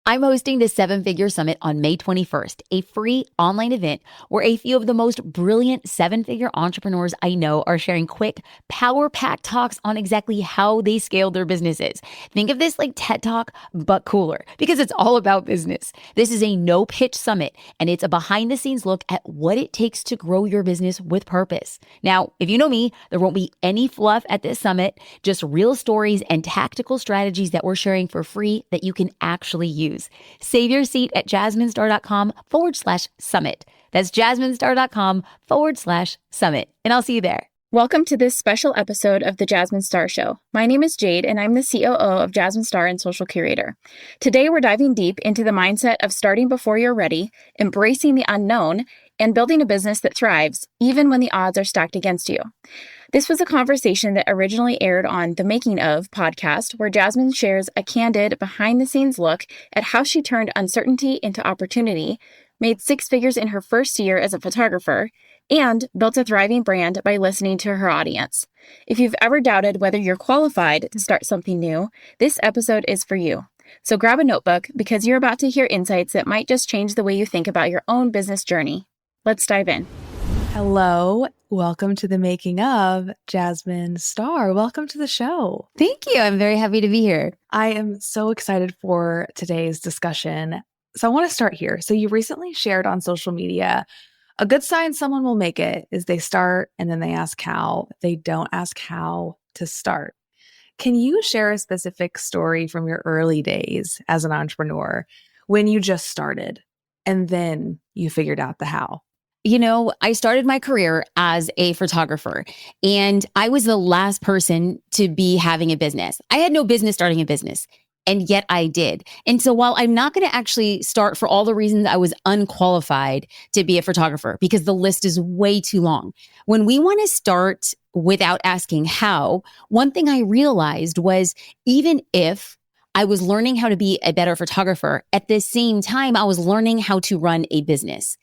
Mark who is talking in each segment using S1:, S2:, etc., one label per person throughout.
S1: I'm hosting the 7-Figure Summit on May 21st, a free online event where a few of the most brilliant 7-figure entrepreneurs I know are sharing quick, power-packed talks on exactly how they scaled their businesses. Think of this like TED Talk, but cooler, because it's all about business. This is a no-pitch summit, and it's a behind-the-scenes look at what it takes to grow your business with purpose. Now, if you know me, there won't be any fluff at this summit, just real stories and tactical strategies that we're sharing for free that you can actually use. Save your seat at jasminestar.com/summit. That's jasminestar.com/summit. And I'll see you there.
S2: Welcome to this special episode of The Jasmine Star Show. My name is Jade, and I'm the COO of Jasmine Star and Social Curator. Today, we're diving deep into the mindset of starting before you're ready, embracing the unknown, and building a business that thrives, even when the odds are stacked against you. This was a conversation that originally aired on the Making Of podcast, where Jasmine shares a candid, behind-the-scenes look at how she turned uncertainty into opportunity, made 6 figures in her first year as a photographer, and built a thriving brand by listening to her audience. If you've ever doubted whether you're qualified to start something new, this episode is for you. So grab a notebook, because you're about to hear insights that might just change the way you think about your own business journey. Let's dive in.
S3: Hello. Welcome to the Making Of, Jasmine Star. Welcome to the show.
S1: Thank you. I'm very happy to be here.
S3: I am so excited for today's discussion. So I want to start here. So you recently shared on social media, a good sign someone will make it is they start and then they ask how. They don't ask how to start. Can you share a specific story from your early days as an entrepreneur when you just started and then you figured out the how?
S1: You know, I started my career as a photographer, and I was the last person to be having a business. I had no business starting a business, and yet I did. And so while I'm not going to actually start for all the reasons I was unqualified to be a photographer, because the list is way too long, when we want to start without asking how, one thing I realized was even if I was learning how to be a better photographer, at the same time, I was learning how to run a business.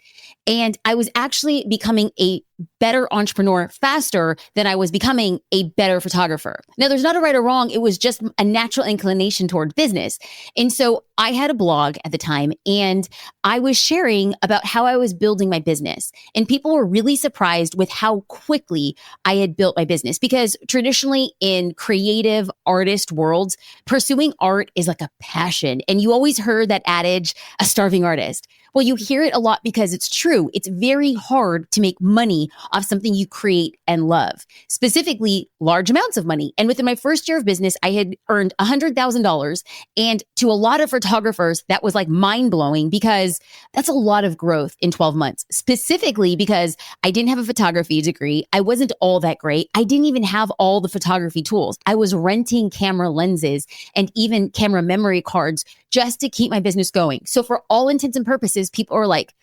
S1: And I was actually becoming a better entrepreneur faster than I was becoming a better photographer. Now, there's not a right or wrong. It was just a natural inclination toward business. And so I had a blog at the time, and I was sharing about how I was building my business. And people were really surprised with how quickly I had built my business, because traditionally in creative artist worlds, pursuing art is like a passion. And you always heard that adage, a starving artist. Well, you hear it a lot because it's true. It's very hard to make money off something you create and love, specifically large amounts of money. And within my first year of business, I had earned $100,000. And to a lot of photographers, that was like mind blowing, because that's a lot of growth in 12 months, specifically because I didn't have a photography degree. I wasn't all that great. I didn't even have all the photography tools. I was renting camera lenses and even camera memory cards just to keep my business going. So for all intents and purposes, people are like,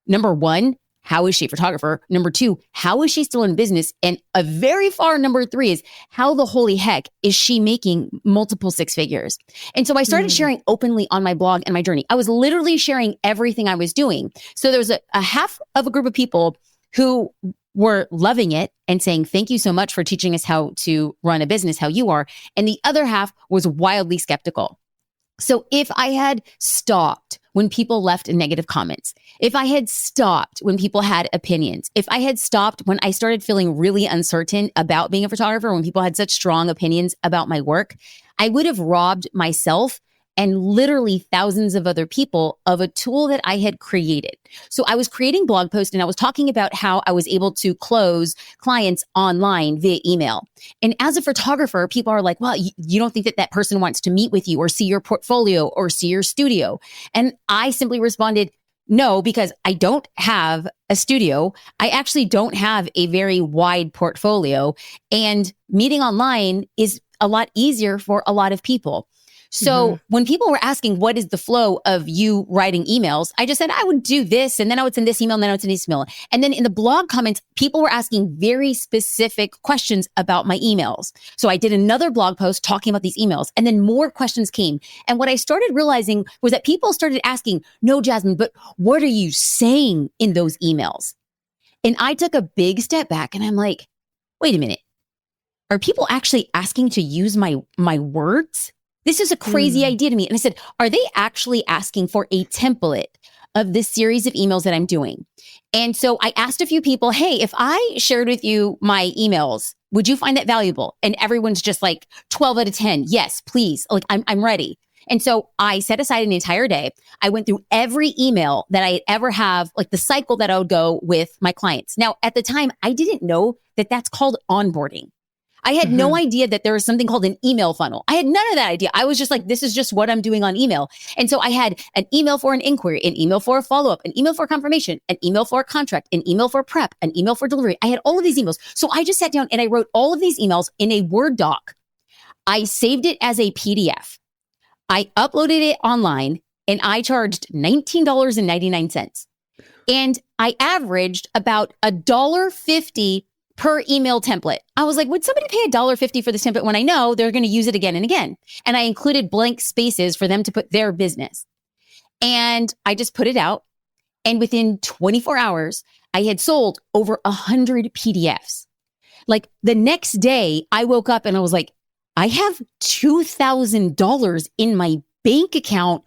S1: number one, how is she a photographer? Number two, how is she still in business? And a very far number three is, how the holy heck is she making multiple 6 figures? And so I started sharing openly on my blog and my journey. I was literally sharing everything I was doing. So there was a half of a group of people who were loving it and saying, thank you so much for teaching us how to run a business, how you are. And the other half was wildly skeptical. So if I had stopped when people left negative comments, if I had stopped when people had opinions, if I had stopped when I started feeling really uncertain about being a photographer, when people had such strong opinions about my work, I would have robbed myself and literally thousands of other people of a tool that I had created. So I was creating blog posts, and I was talking about how I was able to close clients online via email. And as a photographer, people are like, well, you don't think that that person wants to meet with you or see your portfolio or see your studio? And I simply responded, no, because I don't have a studio. I actually don't have a very wide portfolio, and meeting online is a lot easier for a lot of people. So when people were asking, what is the flow of you writing emails? I just said, I would do this, and then I would send this email, and then I would send this email. And then in the blog comments, people were asking very specific questions about my emails. So I did another blog post talking about these emails, and then more questions came. And what I started realizing was that people started asking, no, Jasmine, but what are you saying in those emails? And I took a big step back, and I'm like, wait a minute. Are people actually asking to use my words? This is a crazy idea to me. And I said, are they actually asking for a template of this series of emails that I'm doing? And so I asked a few people, hey, if I shared with you my emails, would you find that valuable? And everyone's just like 12 out of 10. Yes, please. Like I'm ready. And so I set aside an entire day. I went through every email that I ever have, like the cycle that I would go with my clients. Now, at the time, I didn't know that that's called onboarding. I had no idea that there was something called an email funnel. I had none of that idea. I was just like, this is just what I'm doing on email. And so I had an email for an inquiry, an email for a follow-up, an email for confirmation, an email for a contract, an email for prep, an email for delivery. I had all of these emails. So I just sat down and I wrote all of these emails in a Word doc. I saved it as a PDF. I uploaded it online and I charged $19.99. And I averaged about $1.50 per email template. I was like, would somebody pay $1.50 for this template when I know they're going to use it again and again? And I included blank spaces for them to put their business. And I just put it out. And within 24 hours, I had sold over 100 PDFs. Like the next day, I woke up and I was like, I have $2,000 in my bank account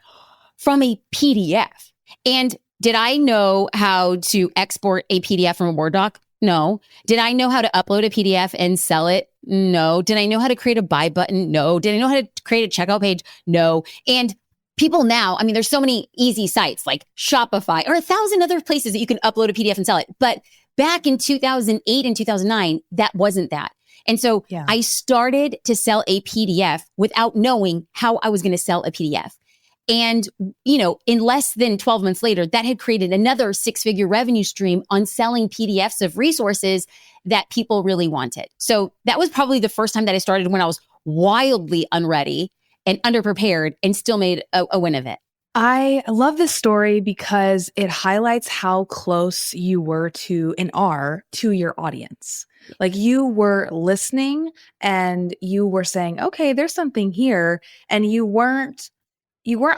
S1: from a PDF. And did I know how to export a PDF from a Word doc? No. Did I know how to upload a PDF and sell it? No. Did I know how to create a buy button? No. Did I know how to create a checkout page? No. And people now, I mean, there's so many easy sites like Shopify or 1,000 other places that you can upload a PDF and sell it. But back in 2008 and 2009, that wasn't that. And so I started to sell a PDF without knowing how I was going to sell a PDF. And, you know, in less than 12 months later, that had created another 6-figure revenue stream on selling PDFs of resources that people really wanted. So that was probably the first time that I started when I was wildly unready and underprepared and still made a win of it.
S3: I love this story because it highlights how close you were to your audience. Like you were listening and you were saying, okay, there's something here. And you weren't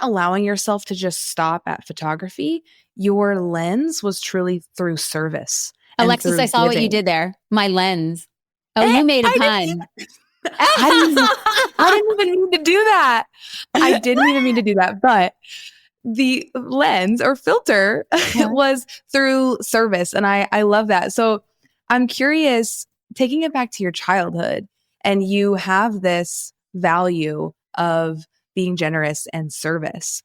S3: allowing yourself to just stop at photography. Your lens was truly through service.
S1: Alexis, I saw what you did there. My lens. Oh, you made a pun.
S3: I didn't even mean to do that. I didn't even mean to do that. But the lens or filter was through service. And I love that. So I'm curious, taking it back to your childhood, and you have this value of being generous and service.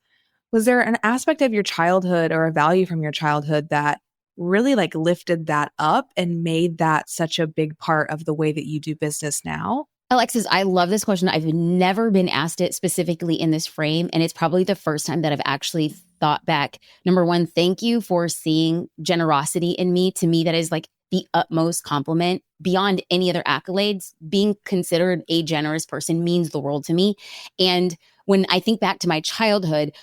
S3: Was there an aspect of your childhood or a value from your childhood that really like lifted that up and made that such a big part of the way that you do business now?
S1: Alexis, I love this question. I've never been asked it specifically in this frame. And it's probably the first time that I've actually thought back. Number one, thank you for seeing generosity in me. To me, that is like the utmost compliment beyond any other accolades. Being considered a generous person means the world to me. And when I think back to my childhood,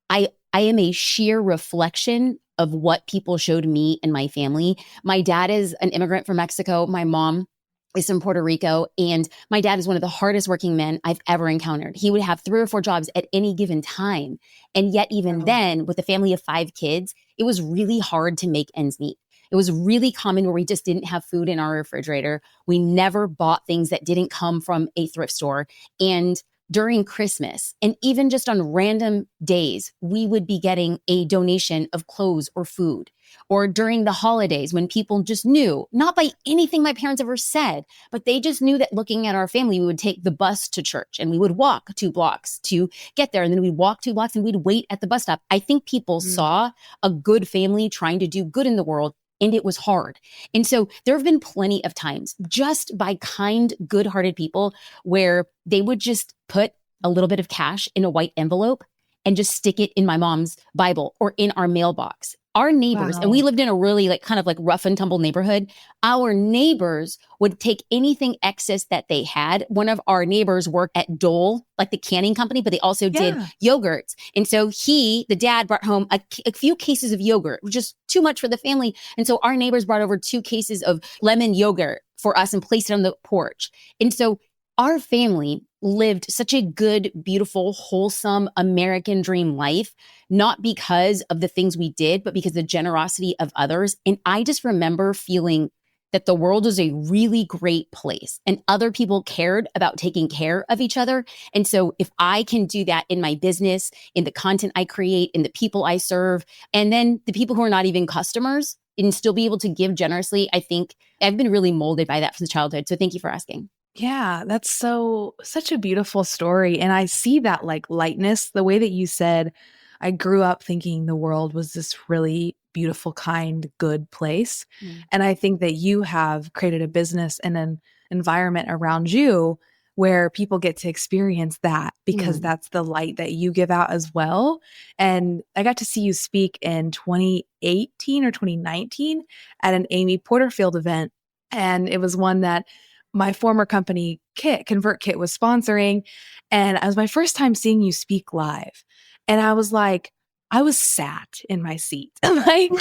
S1: I am a sheer reflection of what people showed me and my family. My dad is an immigrant from Mexico. My mom is from Puerto Rico. And my dad is one of the hardest working men I've ever encountered. He would have 3 or 4 jobs at any given time. And yet even then, with a family of 5 kids, it was really hard to make ends meet. It was really common where we just didn't have food in our refrigerator. We never bought things that didn't come from a thrift store. And during Christmas, and even just on random days, we would be getting a donation of clothes or food. Or during the holidays when people just knew, not by anything my parents ever said, but they just knew that looking at our family, we would take the bus to church and we would walk 2 blocks to get there. And then we'd walk 2 blocks and we'd wait at the bus stop. I think people saw a good family trying to do good in the world, and it was hard. And so there have been plenty of times just by kind, good-hearted people where they would just put a little bit of cash in a white envelope and just stick it in my mom's Bible or in our mailbox. Our neighbors, and we lived in a really like kind of like rough and tumble neighborhood. Our neighbors would take anything excess that they had. One of our neighbors worked at Dole, like the canning company, but they also did yogurts. And so the dad brought home a few cases of yogurt, which is too much for the family. And so our neighbors brought over 2 cases of lemon yogurt for us and placed it on the porch. And so our family lived such a good, beautiful, wholesome American dream life, not because of the things we did, but because of the generosity of others. And I just remember feeling that the world was a really great place and other people cared about taking care of each other. And so if I can do that in my business, in the content I create, in the people I serve, and then the people who are not even customers, and still be able to give generously, I think I've been really molded by that from childhood. So thank you for asking.
S3: Yeah, that's such a beautiful story. And I see that like lightness, the way that you said, I grew up thinking the world was this really beautiful, kind, good place.
S1: Mm.
S3: And I think that you have created a business and an environment around you where people get to experience that because that's the light that you give out as well. And I got to see you speak in 2018 or 2019 at an Amy Porterfield event. And it was one that my former company, ConvertKit, was sponsoring. And it was my first time seeing you speak live. And I was like, I was sat in my seat. Like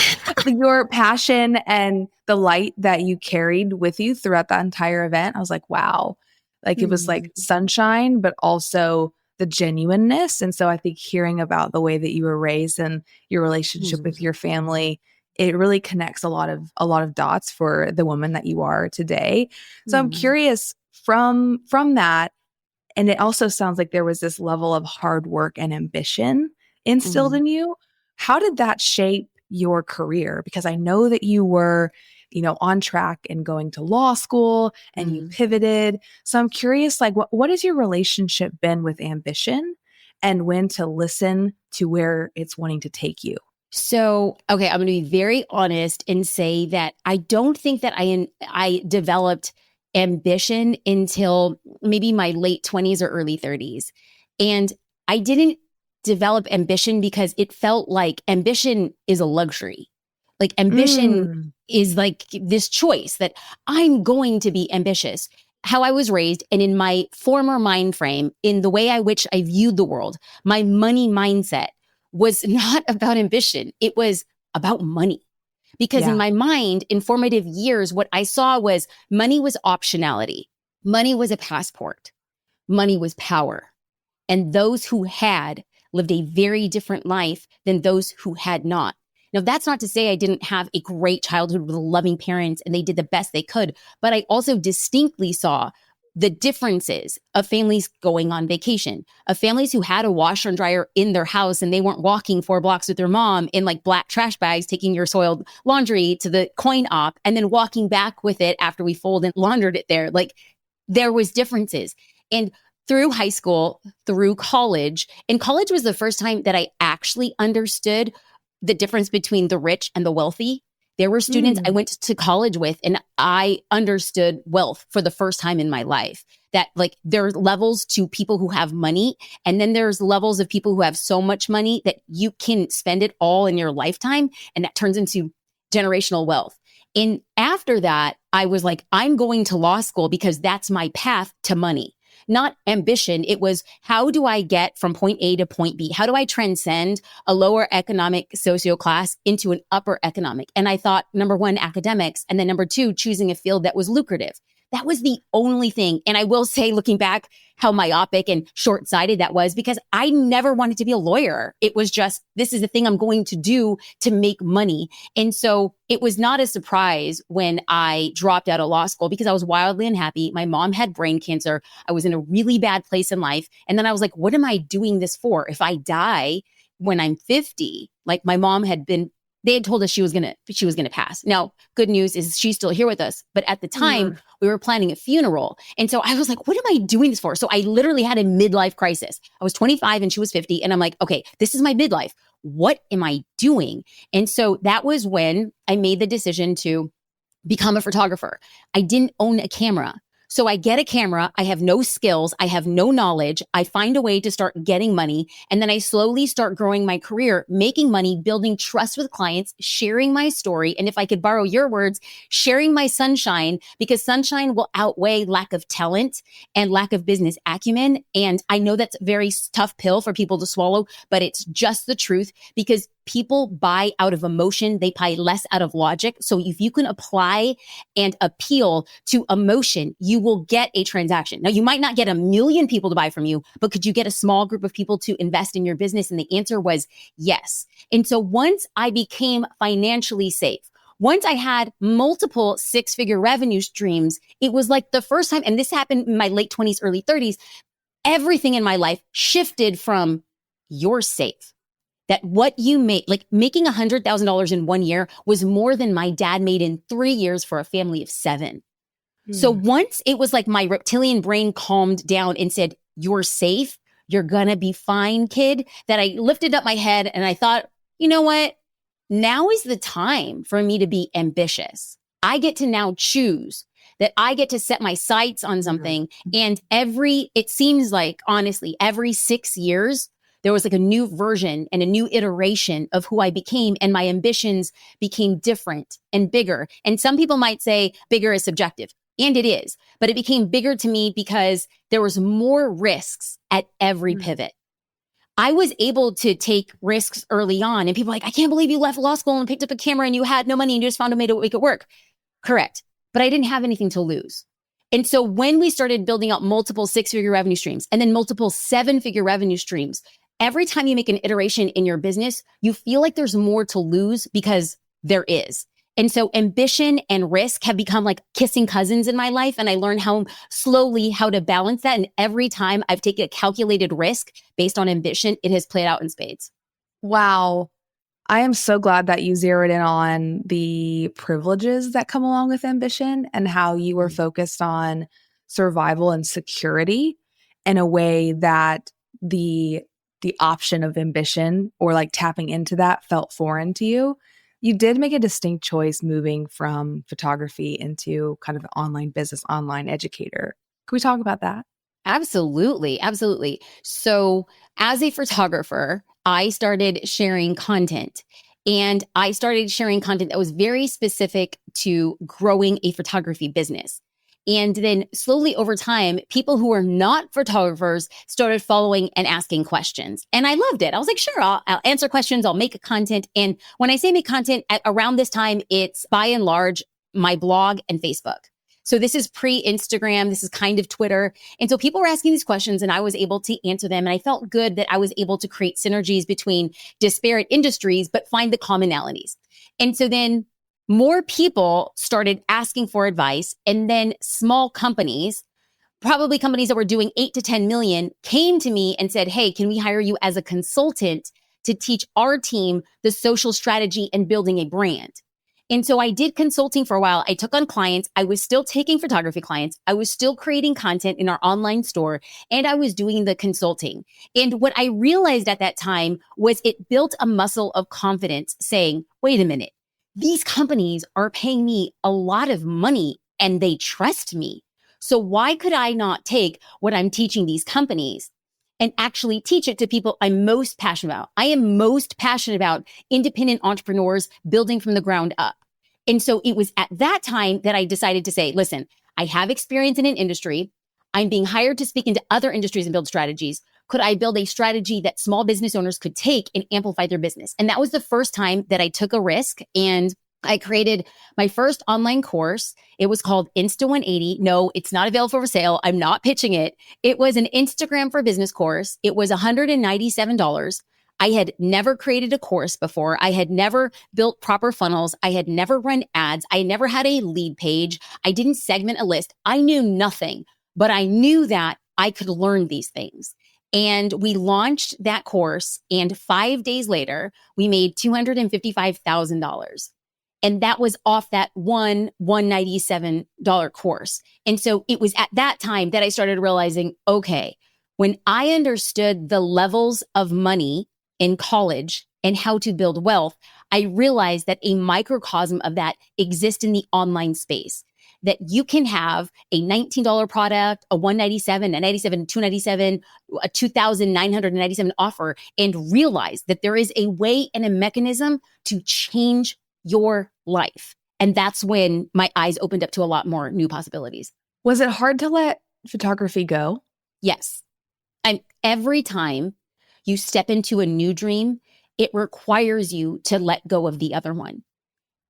S3: your passion and the light that you carried with you throughout that entire event. I was like, wow. Like it was like sunshine, but also the genuineness. And so I think hearing about the way that you were raised and your relationship with your family, it really connects a lot of dots for the woman that you are today. So I'm curious from that, and it also sounds like there was this level of hard work and ambition instilled in you. How did that shape your career? Because I know that you were, on track and going to law school and you pivoted. So I'm curious, like, what has your relationship been with ambition and when to listen to where it's wanting to take you?
S1: So, okay, I'm going to be very honest and say that I don't think that I developed ambition until maybe my late 20s or early 30s. And I didn't develop ambition because it felt like ambition is a luxury. Like ambition is like this choice that I'm going to be ambitious. How I was raised and in my former mind frame, in the way which I viewed the world, my money mindset was not about ambition. It was about money. Because in my mind, in formative years, what I saw was money was optionality. Money was a passport. Money was power. And those who had lived a very different life than those who had not. Now, that's not to say I didn't have a great childhood with loving parents and they did the best they could, but I also distinctly saw the differences of families going on vacation, of families who had a washer and dryer in their house and they weren't walking 4 blocks with their mom in like black trash bags, taking your soiled laundry to the coin op and then walking back with it after we folded and laundered it there. Like there was differences. And through high school, through college, and college was the first time that I actually understood the difference between the rich and the wealthy. There were students I went to college with and I understood wealth for the first time in my life. That like there are levels to people who have money and then there's levels of people who have so much money that you can spend it all in your lifetime and that turns into generational wealth. And after that, I was like, I'm going to law school because that's my path to money. Not ambition. It was, how do I get from point A to point B? How do I transcend a lower economic socio class into an upper economic? And I thought, number one, academics. And then number two, choosing a field that was lucrative. That was the only thing. And I will say, looking back, how myopic and short-sighted that was because I never wanted to be a lawyer. It was just, this is the thing I'm going to do to make money. And so it was not a surprise when I dropped out of law school because I was wildly unhappy. My mom had brain cancer. I was in a really bad place in life. And then I was like, what am I doing this for? If I die when I'm 50, like my mom had been, they had told us she was going to pass. Now, good news is she's still here with us. But at the time, we were planning a funeral. And so I was like, what am I doing this for? So I literally had a midlife crisis. I was 25 and she was 50. And I'm like, okay, this is my midlife. What am I doing? And so that was when I made the decision to become a photographer. I didn't own a camera. So I get a camera. I have no skills. I have no knowledge. I find a way to start getting money. And then I slowly start growing my career, making money, building trust with clients, sharing my story. And if I could borrow your words, sharing my sunshine, because sunshine will outweigh lack of talent and lack of business acumen. And I know that's a very tough pill for people to swallow, but it's just the truth because people buy out of emotion. They buy less out of logic. So if you can apply and appeal to emotion, you will get a transaction. Now, you might not get 1 million people to buy from you, but could you get a small group of people to invest in your business? And the answer was yes. And so once I became financially safe, Once I had multiple six-figure revenue streams, it was like the first time, and this happened in my late 20s, early 30s, everything in my life shifted from you're safe. That what you make, like making $100,000 in 1 year was more than my dad made in 3 years for a family of 7. So once it was like my reptilian brain calmed down and said, you're safe, you're gonna be fine, kid, that I lifted up my head and I thought, you know what? Now is the time for me to be ambitious. I get to now choose that I get to set my sights on something. And it seems like, honestly, every 6 years, there was like a new version and a new iteration of who I became, and my ambitions became different and bigger. And some people might say bigger is subjective, and it is, but it became bigger to me because there was more risks at every pivot. I was able to take risks early on, and people are like, I can't believe you left law school and picked up a camera and you had no money and you just found a way to make it work. Correct. But I didn't have anything to lose. And so when we started building out multiple 6-figure revenue streams and then multiple 7-figure revenue streams, every time you make an iteration in your business, you feel like there's more to lose because there is. And so ambition and risk have become like kissing cousins in my life. And I learned how to balance that. And every time I've taken a calculated risk based on ambition, it has played out in spades.
S3: Wow. I am so glad that you zeroed in on the privileges that come along with ambition and how you were focused on survival and security in a way that the option of ambition or like tapping into that felt foreign to you. You did make a distinct choice moving from photography into kind of an online business, online educator. Can we talk about that?
S1: Absolutely. Absolutely. So as a photographer, I started sharing content, and I started sharing content that was very specific to growing a photography business. And then slowly over time, people who are not photographers started following and asking questions. And I loved it. I was like, sure, I'll answer questions. I'll make content. And when I say make content around this time, it's by and large my blog and Facebook. So this is pre-Instagram. This is kind of Twitter. And so people were asking these questions and I was able to answer them. And I felt good that I was able to create synergies between disparate industries, but find the commonalities. And so then more people started asking for advice, and then small companies, probably companies that were doing 8 to 10 million, came to me and said, hey, can we hire you as a consultant to teach our team the social strategy and building a brand? And so I did consulting for a while. I took on clients. I was still taking photography clients. I was still creating content in our online store, and I was doing the consulting. And what I realized at that time was it built a muscle of confidence saying, wait a minute, these companies are paying me a lot of money and they trust me. So why could I not take what I'm teaching these companies and actually teach it to people I'm most passionate about? I am most passionate about independent entrepreneurs building from the ground up. And so it was at that time that I decided to say, listen, I have experience in an industry. I'm being hired to speak into other industries and build strategies. Could I build a strategy that small business owners could take and amplify their business? And that was the first time that I took a risk, and I created my first online course. It was called Insta 180. No, it's not available for sale. I'm not pitching it. It was an Instagram for business course. It was $197. I had never created a course before. I had never built proper funnels. I had never run ads. I never had a lead page. I didn't segment a list. I knew nothing, but I knew that I could learn these things. And we launched that course, and 5 days later, we made $255,000. And that was off that $197 course. And so it was at that time that I started realizing, okay, when I understood the levels of money in college and how to build wealth, I realized that a microcosm of that exists in the online space. That you can have a $19 product, a $197, a $97, $297, a $2,997 offer, and realize that there is a way and a mechanism to change your life. And that's when my eyes opened up to a lot more new possibilities.
S3: Was it hard to let photography go?
S1: Yes. And every time you step into a new dream, it requires you to let go of the other one.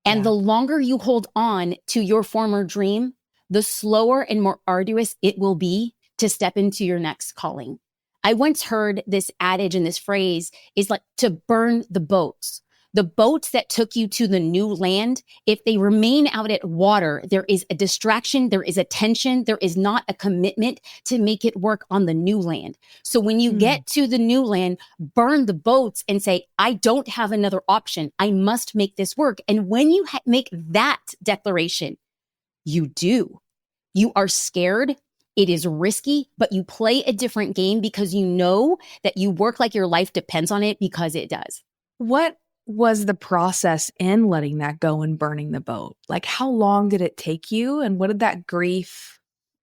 S1: And the longer you hold on to your former dream, the slower and more arduous it will be to step into your next calling. I once heard this adage and this phrase is like to burn the boats. The boats that took you to the new land, if they remain out at water, there is a distraction, there is a tension, there is not a commitment to make it work on the new land. So when you get to the new land, burn the boats and say, I don't have another option. I must make this work. And when you make that declaration, you do. You are scared. It is risky, but you play a different game because you know that you work like your life depends on it, because it does.
S3: What was the process in letting that go and burning the boat? Like, how long did it take you? And what did that grief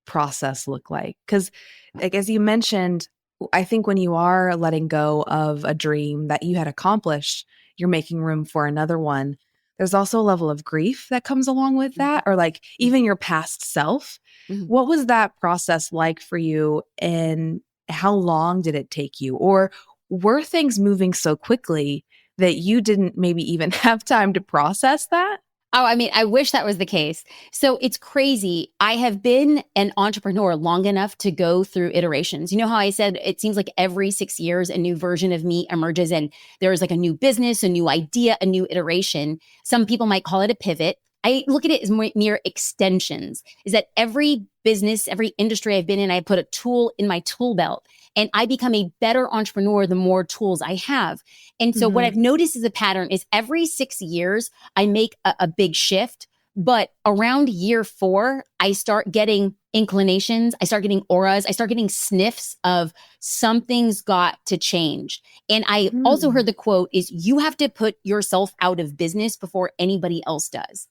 S3: process look like? Because, like, as you mentioned, I think when you are letting go of a dream that you had accomplished, you're making room for another one. There's also a level of grief that comes along with that, or like even your past self. What was that process like for you, and how long did it take you? Or were things moving so quickly that you didn't maybe even have time to process that?
S1: Oh, I mean, I wish that was the case. So it's crazy. I have been an entrepreneur long enough to go through iterations. You know how I said it seems like every 6 years a new version of me emerges, and there's like a new business, a new idea, a new iteration. Some people might call it a pivot. I look at it as mere extensions, is that every business, every industry I've been in, I put a tool in my tool belt, and I become a better entrepreneur the more tools I have. And so what I've noticed as a pattern is every 6 years, I make a big shift. But around year 4, I start getting inclinations. I start getting auras. I start getting sniffs of something's got to change. And I also heard the quote is, you have to put yourself out of business before anybody else does.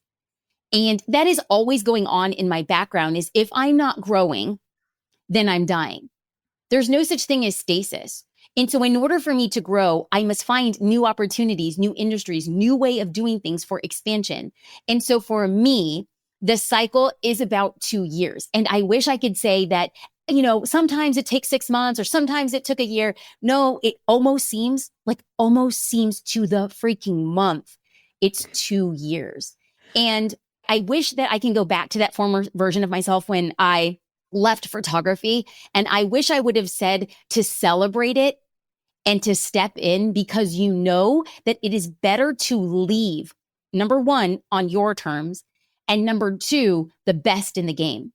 S1: And that is always going on in my background, is if I'm not growing, then I'm dying. There's no such thing as stasis. And so in order for me to grow, I must find new opportunities, new industries, new way of doing things for expansion. And so for me, the cycle is about 2 years. And I wish I could say that, you know, sometimes it takes 6 months or sometimes it took a year. No, it almost seems to the freaking month. It's 2 years. And I wish that I can go back to that former version of myself when I left photography. And I wish I would have said to celebrate it and to step in, because you know that it is better to leave, number one, on your terms, and number two, the best in the game.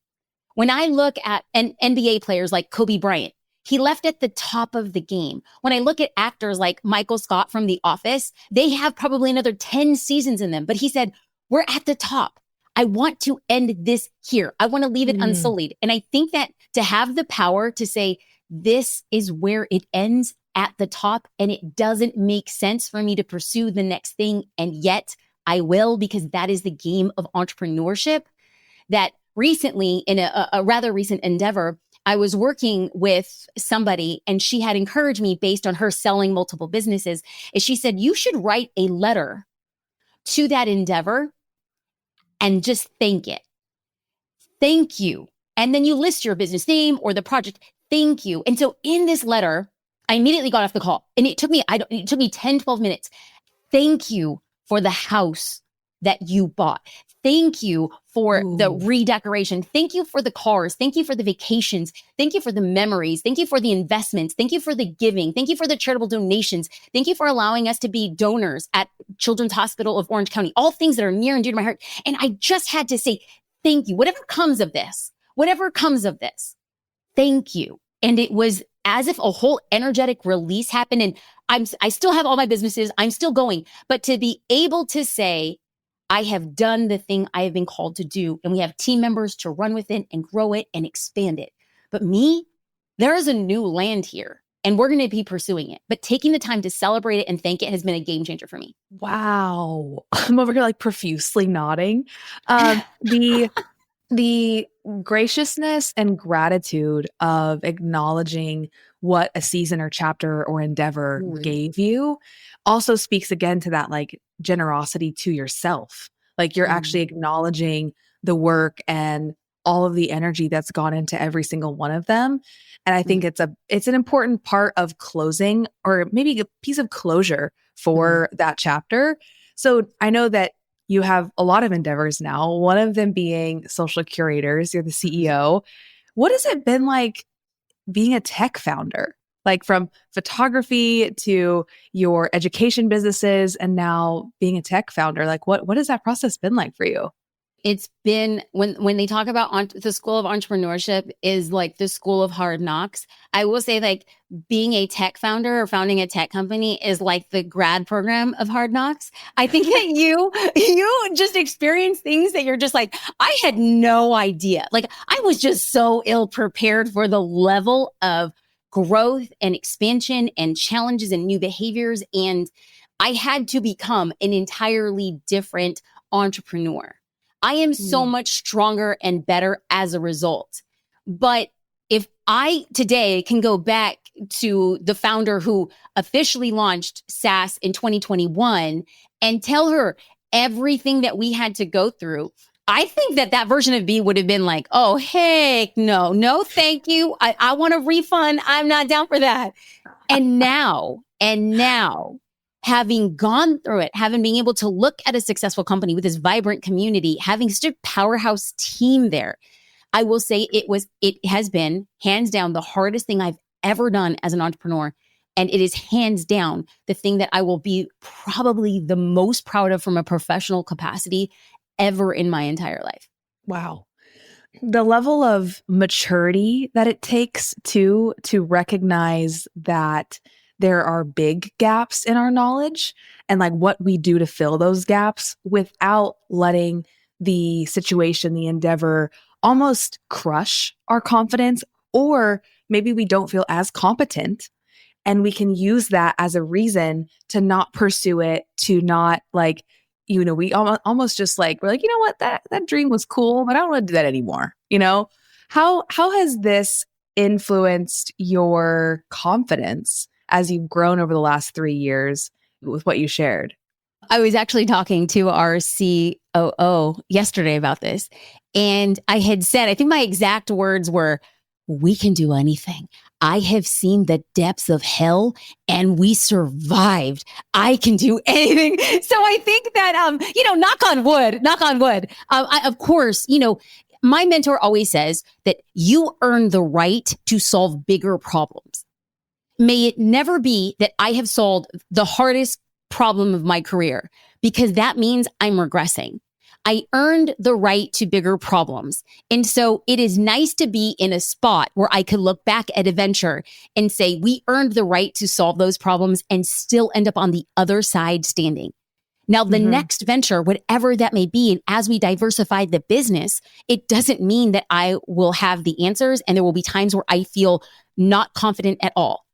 S1: When I look at NBA players like Kobe Bryant, he left at the top of the game. When I look at actors like Michael Scott from The Office, they have probably another 10 seasons in them. But he said, we're at the top. I want to end this here. I want to leave it unsullied. And I think that to have the power to say, this is where it ends, at the top, and it doesn't make sense for me to pursue the next thing. And yet I will, because that is the game of entrepreneurship. That recently, in a rather recent endeavor, I was working with somebody, and she had encouraged me based on her selling multiple businesses. And she said, you should write a letter to that endeavor and just thank it. Thank you. And then you list your business name or the project. Thank you. And so in this letter, I immediately got off the call, and it took me 10, 12 minutes. Thank you for the house that you bought. Thank you for the redecoration. Thank you for the cars. Thank you for the vacations. Thank you for the memories. Thank you for the investments. Thank you for the giving. Thank you for the charitable donations. Thank you for allowing us to be donors at Children's Hospital of Orange County. All things that are near and dear to my heart. And I just had to say, thank you. Whatever comes of this, thank you. And it was as if a whole energetic release happened. And I still have all my businesses. I'm still going. But to be able to say, I have done the thing I have been called to do, and we have team members to run with it and grow it and expand it. But me, there is a new land here, and we're going to be pursuing it. But taking the time to celebrate it and thank it has been a game changer for me.
S3: Wow. I'm over here like profusely nodding. The graciousness and gratitude of acknowledging what a season or chapter or endeavor gave you also speaks again to that like generosity to yourself. Like you're actually acknowledging the work and all of the energy that's gone into every single one of them. And I think it's an important part of closing, or maybe a piece of closure for that chapter. So I know that you have a lot of endeavors now, one of them being Social Curators. You're the CEO. What has it been like being a tech founder? Like from photography to your education businesses and now being a tech founder, like what has that process been like for you?
S1: It's been when they talk about the school of entrepreneurship is like the school of hard knocks. I will say like being a tech founder or founding a tech company is like the grad program of hard knocks. I think that you just experience things that you're just like, I had no idea. Like I was just so ill prepared for the level of growth and expansion and challenges and new behaviors. And I had to become an entirely different entrepreneur. I am so much stronger and better as a result. But if I today can go back to the founder who officially launched SaaS in 2021 and tell her everything that we had to go through, I think that version of me would have been like, oh, heck no, thank you. I want a refund. I'm not down for that. And now, having gone through it, having been able to look at a successful company with this vibrant community, having such a powerhouse team there, I will say it has been hands down the hardest thing I've ever done as an entrepreneur. And it is hands down the thing that I will be probably the most proud of from a professional capacity ever in my entire life.
S3: Wow. The level of maturity that it takes to recognize that there are big gaps in our knowledge and like what we do to fill those gaps without letting the situation, the endeavor almost crush our confidence, or maybe we don't feel as competent and we can use that as a reason to not pursue it, to not like, we almost just like, we're like, you know what, that dream was cool, but I don't want to do that anymore. How has this influenced your confidence as you've grown over the last 3 years with what you shared?
S1: I was actually talking to our COO yesterday about this. And I had said, I think my exact words were, we can do anything. I have seen the depths of hell and we survived. I can do anything. So I think that, knock on wood. Of course, my mentor always says that you earn the right to solve bigger problems. May it never be that I have solved the hardest problem of my career, because that means I'm regressing. I earned the right to bigger problems. And so it is nice to be in a spot where I could look back at a venture and say, we earned the right to solve those problems and still end up on the other side standing. Now, the next venture, whatever that may be, and as we diversify the business, it doesn't mean that I will have the answers and there will be times where I feel not confident at all.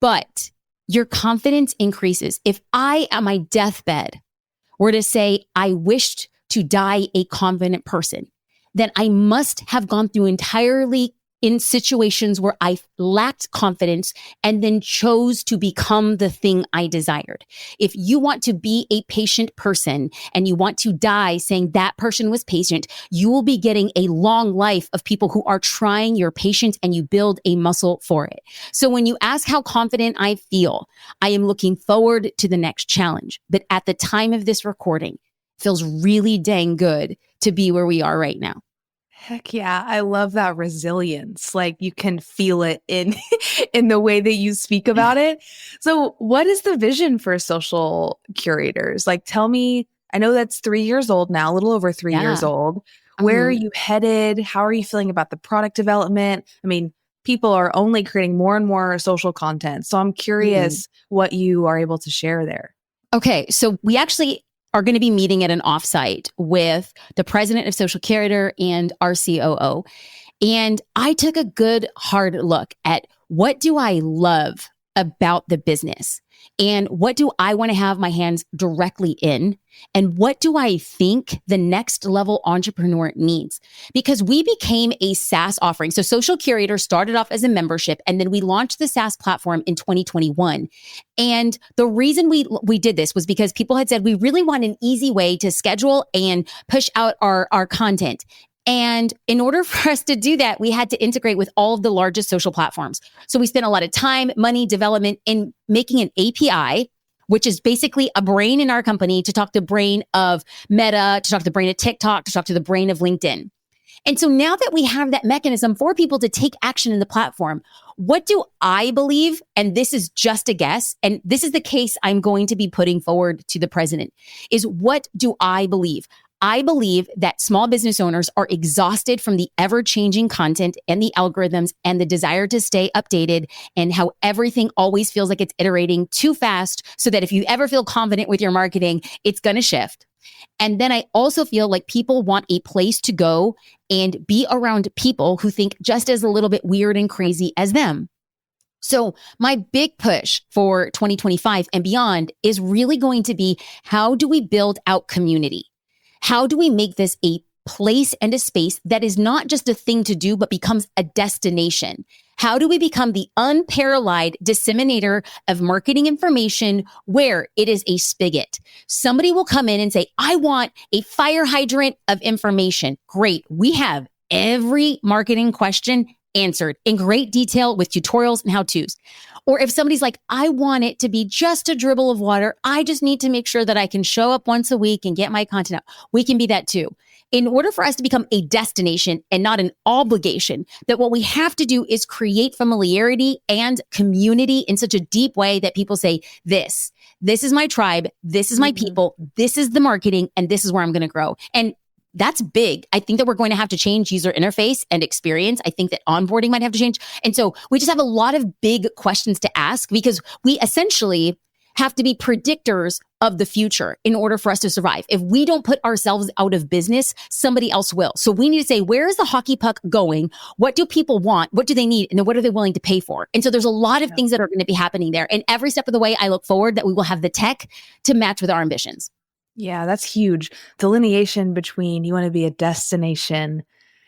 S1: But your confidence increases. If I, at my deathbed, were to say, I wished to die a confident person, then I must have gone through entirely in situations where I lacked confidence and then chose to become the thing I desired. If you want to be a patient person and you want to die saying that person was patient, you will be getting a long life of people who are trying your patience, and you build a muscle for it. So when you ask how confident I feel, I am looking forward to the next challenge. But at the time of this recording, it feels really dang good to be where we are right now.
S3: Heck yeah. I love that resilience. Like you can feel it in in the way that you speak about it. So what is the vision for Social Curators? Like tell me, I know that's 3 years old now, a little over 3 years old. Where are you headed? How are you feeling about the product development? I mean, people are only creating more and more social content. So I'm curious what you are able to share there.
S1: Okay. So we actually are going to be meeting at an offsite with the president of Social Curator and our COO. And I took a good hard look at what do I love about the business and what do I want to have my hands directly in, and what do I think the next level entrepreneur needs? Because we became a SaaS offering. So Social Curator started off as a membership, and then we launched the SaaS platform in 2021. And the reason we did this was because people had said, we really want an easy way to schedule and push out our content. And in order for us to do that, we had to integrate with all of the largest social platforms. So we spent a lot of time, money, development in making an API, which is basically a brain in our company to talk to the brain of Meta, to talk to the brain of TikTok, to talk to the brain of LinkedIn. And so now that we have that mechanism for people to take action in the platform, what do I believe? And this is just a guess. And this is the case I'm going to be putting forward to the president is what do I believe? I believe that small business owners are exhausted from the ever-changing content and the algorithms and the desire to stay updated and how everything always feels like it's iterating too fast so that if you ever feel confident with your marketing, it's going to shift. And then I also feel like people want a place to go and be around people who think just as a little bit weird and crazy as them. So my big push for 2025 and beyond is really going to be, how do we build out community? How do we make this a place and a space that is not just a thing to do, but becomes a destination? How do we become the unparalleled disseminator of marketing information where it is a spigot? Somebody will come in and say, I want a fire hydrant of information. Great. We have every marketing question answered in great detail with tutorials and how-tos. Or if somebody's like, I want it to be just a dribble of water, I just need to make sure that I can show up once a week and get my content out. We can be that too. In order for us to become a destination and not an obligation, that what we have to do is create familiarity and community in such a deep way that people say, this is my tribe, this is my people, this is the marketing, and this is where I'm going to grow. And that's big. I think that we're going to have to change user interface and experience. I think that onboarding might have to change. And so we just have a lot of big questions to ask because we essentially have to be predictors of the future in order for us to survive. If we don't put ourselves out of business, somebody else will. So we need to say, where is the hockey puck going? What do people want? What do they need? And then what are they willing to pay for? And so there's a lot of things that are going to be happening there. And every step of the way, I look forward that we will have the tech to match with our ambitions.
S3: Yeah, that's huge. Delineation between you want to be a destination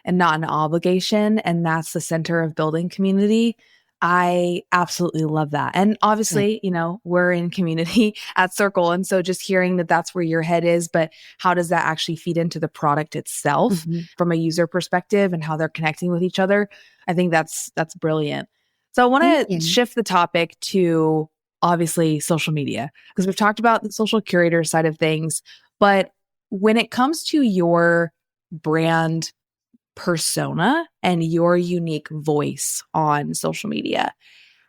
S3: and not an obligation. And that's the center of building community. I absolutely love that. And obviously, we're in community at Circle. And so just hearing that that's where your head is, but how does that actually feed into the product itself from a user perspective and how they're connecting with each other? I think that's brilliant. So I want to shift the topic to obviously social media, because we've talked about the social curator side of things, but when it comes to your brand persona and your unique voice on social media,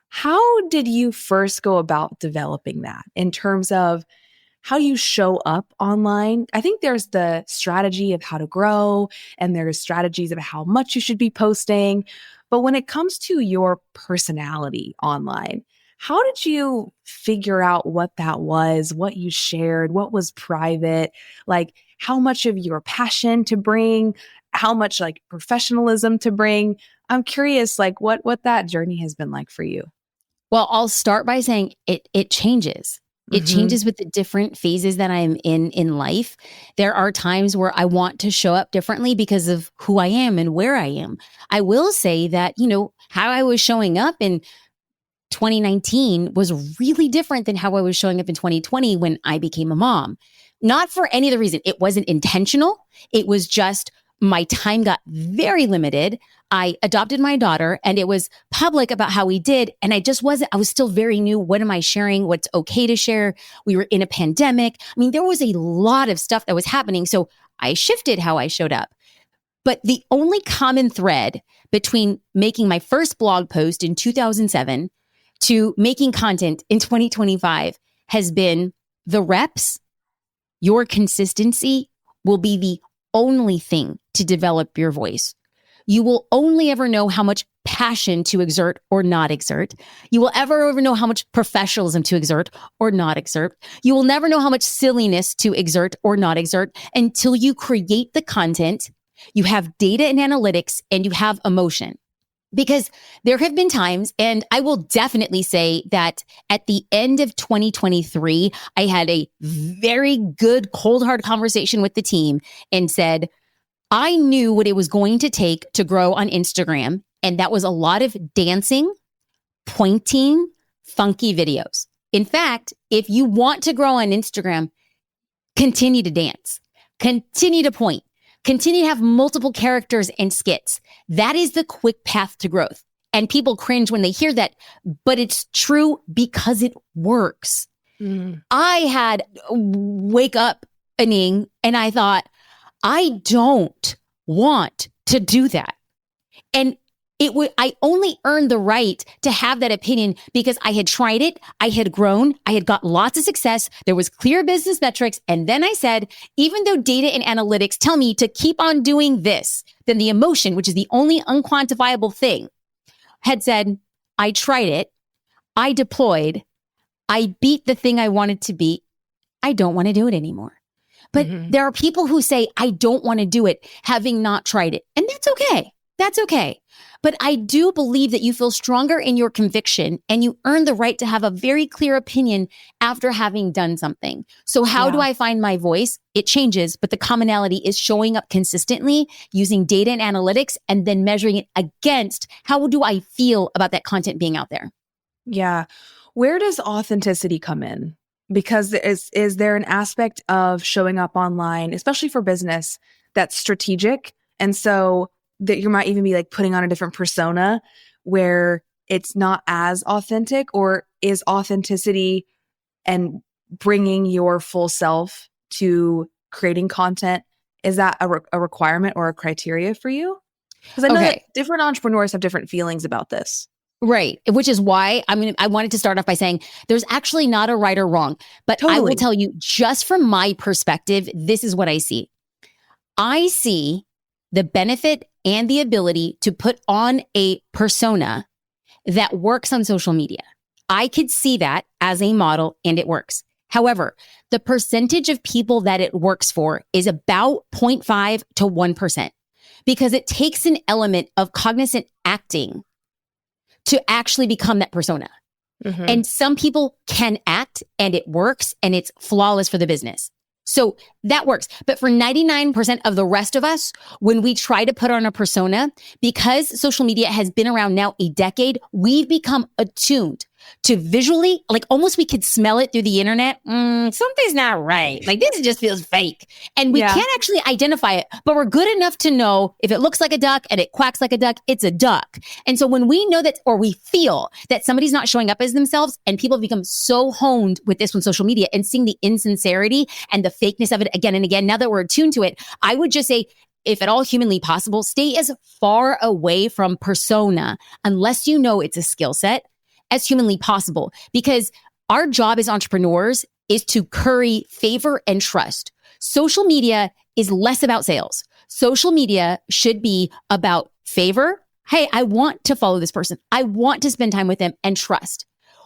S3: how did you first go about developing that in terms of how you show up online? I think there's the strategy of how to grow and there's strategies of how much you should be posting. But when it comes to your personality online, how did you figure out what that was, what you shared, what was private, like how much of your passion to bring, how much like professionalism to bring? I'm curious, like what that journey has been like for you.
S1: Well, I'll start by saying it changes. It changes with the different phases that I'm in life. There are times where I want to show up differently because of who I am and where I am. I will say that, how I was showing up in 2019 was really different than how I was showing up in 2020 when I became a mom. Not for any other reason. It wasn't intentional. It was just my time got very limited. I adopted my daughter and it was public about how we did. And I was still very new. What am I sharing? What's okay to share? We were in a pandemic. I mean, there was a lot of stuff that was happening. So I shifted how I showed up. But the only common thread between making my first blog post in 2007 to making content in 2025 has been the reps. Your consistency will be the only thing to develop your voice. You will only ever know how much passion to exert or not exert. You will ever know how much professionalism to exert or not exert. You will never know how much silliness to exert or not exert until you create the content, you have data and analytics, and you have emotion. Because there have been times, and I will definitely say that at the end of 2023, I had a very good cold hard conversation with the team and said, I knew what it was going to take to grow on Instagram. And that was a lot of dancing, pointing, funky videos. In fact, if you want to grow on Instagram, continue to dance, continue to point. Continue to have multiple characters and skits. That is the quick path to growth. And people cringe when they hear that, but it's true because it works. I had wake up and I thought, I don't want to do that. And I only earned the right to have that opinion because I had tried it. I had grown. I had got lots of success. There was clear business metrics. And then I said, even though data and analytics tell me to keep on doing this, then the emotion, which is the only unquantifiable thing, had said, I tried it. I deployed. I beat the thing I wanted to beat. I don't want to do it anymore. But there are people who say, I don't want to do it, having not tried it. And that's okay. That's okay. But I do believe that you feel stronger in your conviction and you earn the right to have a very clear opinion after having done something. So how do I find my voice? It changes, but the commonality is showing up consistently using data and analytics and then measuring it against how do I feel about that content being out there?
S3: Yeah. Where does authenticity come in? Because is there an aspect of showing up online, especially for business, that's strategic? And so that you might even be like putting on a different persona where it's not as authentic, or is authenticity and bringing your full self to creating content, is that a requirement or a criteria for you? Because I know that different entrepreneurs have different feelings about this.
S1: Right. Which is why I wanted to start off by saying there's actually not a right or wrong, but I will tell you just from my perspective, this is what I see. I see the benefit and the ability to put on a persona that works on social media. I could see that as a model and it works. However, the percentage of people that it works for is about 0.5 to 1% because it takes an element of cognizant acting to actually become that persona. And some people can act and it works and it's flawless for the business. So that works. But for 99% of the rest of us, when we try to put on a persona, because social media has been around now a decade, we've become attuned to visually, like almost we could smell it through the internet. Something's not right. Like this just feels fake. And we can't actually identify it, but we're good enough to know if it looks like a duck and it quacks like a duck, it's a duck. And so when we know that, or we feel that somebody's not showing up as themselves, and people have become so honed with this on social media and seeing the insincerity and the fakeness of it again and again, now that we're attuned to it, I would just say, if at all humanly possible, stay as far away from persona unless you know it's a skill set as humanly possible, because our job as entrepreneurs is to curry favor and trust. Social media is less about sales. Social media should be about favor. Hey, I want to follow this person. I want to spend time with them, and trust.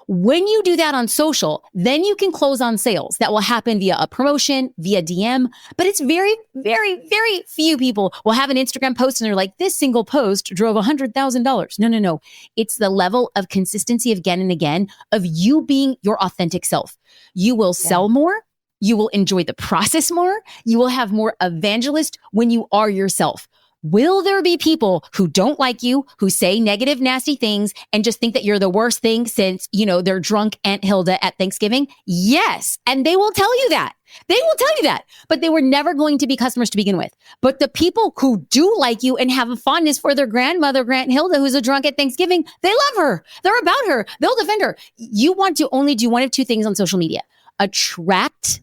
S1: When you do that on social, then you can close on sales. That will happen via a promotion, via DM, but it's very, very, very few people will have an Instagram post and they're like, this single post drove $100,000. No. It's the level of consistency of again and again of you being your authentic self. You will sell more. You will enjoy the process more. You will have more evangelist when you are yourself. Will there be people who don't like you, who say negative, nasty things and just think that you're the worst thing since, they're drunk Aunt Hilda at Thanksgiving? Yes. And they will tell you that. They will tell you that, but they were never going to be customers to begin with. But the people who do like you and have a fondness for their grandmother, Aunt Hilda, who's a drunk at Thanksgiving, they love her. They're about her. They'll defend her. You want to only do one of two things on social media: attract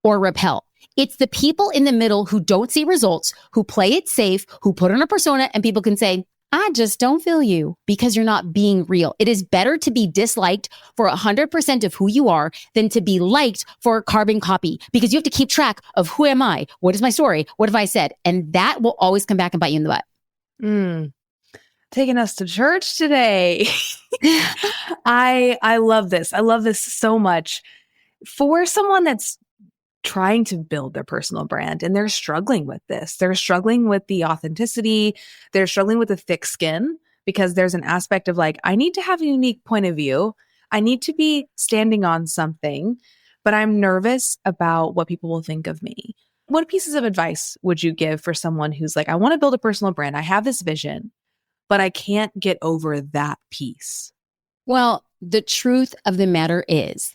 S1: or repel. It's the people in the middle who don't see results, who play it safe, who put on a persona, and people can say, I just don't feel you, because you're not being real. It is better to be disliked for 100% of who you are than to be liked for a carbon copy, because you have to keep track of who am I? What is my story? What have I said? And that will always come back and bite you in the butt.
S3: Taking us to church today. I love this. I love this so much. For someone that's trying to build their personal brand and they're struggling with this. They're struggling with the authenticity. They're struggling with the thick skin, because there's an aspect of like, I need to have a unique point of view. I need to be standing on something, but I'm nervous about what people will think of me. What pieces of advice would you give for someone who's like, I want to build a personal brand. I have this vision, but I can't get over that piece?
S1: Well, the truth of the matter is,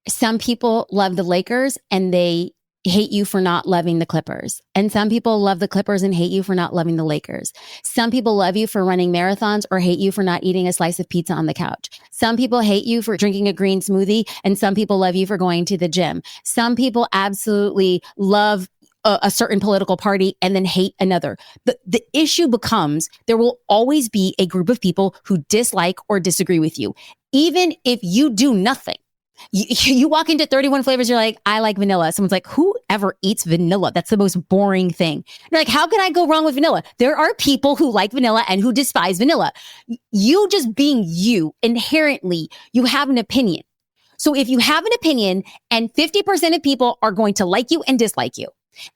S1: some people love the Lakers and they hate you for not loving the Clippers. And some people love the Clippers and hate you for not loving the Lakers. Some people love you for running marathons or hate you for not eating a slice of pizza on the couch. Some people hate you for drinking a green smoothie, and some people love you for going to the gym. Some people absolutely love a certain political party and then hate another. The issue becomes there will always be a group of people who dislike or disagree with you, even if you do nothing. You walk into 31 flavors, you're like, I like vanilla. Someone's like, who ever eats vanilla? That's the most boring thing. You're like, how can I go wrong with vanilla? There are people who like vanilla and who despise vanilla. You just being you, inherently, you have an opinion. So if you have an opinion and 50% of people are going to like you and dislike you,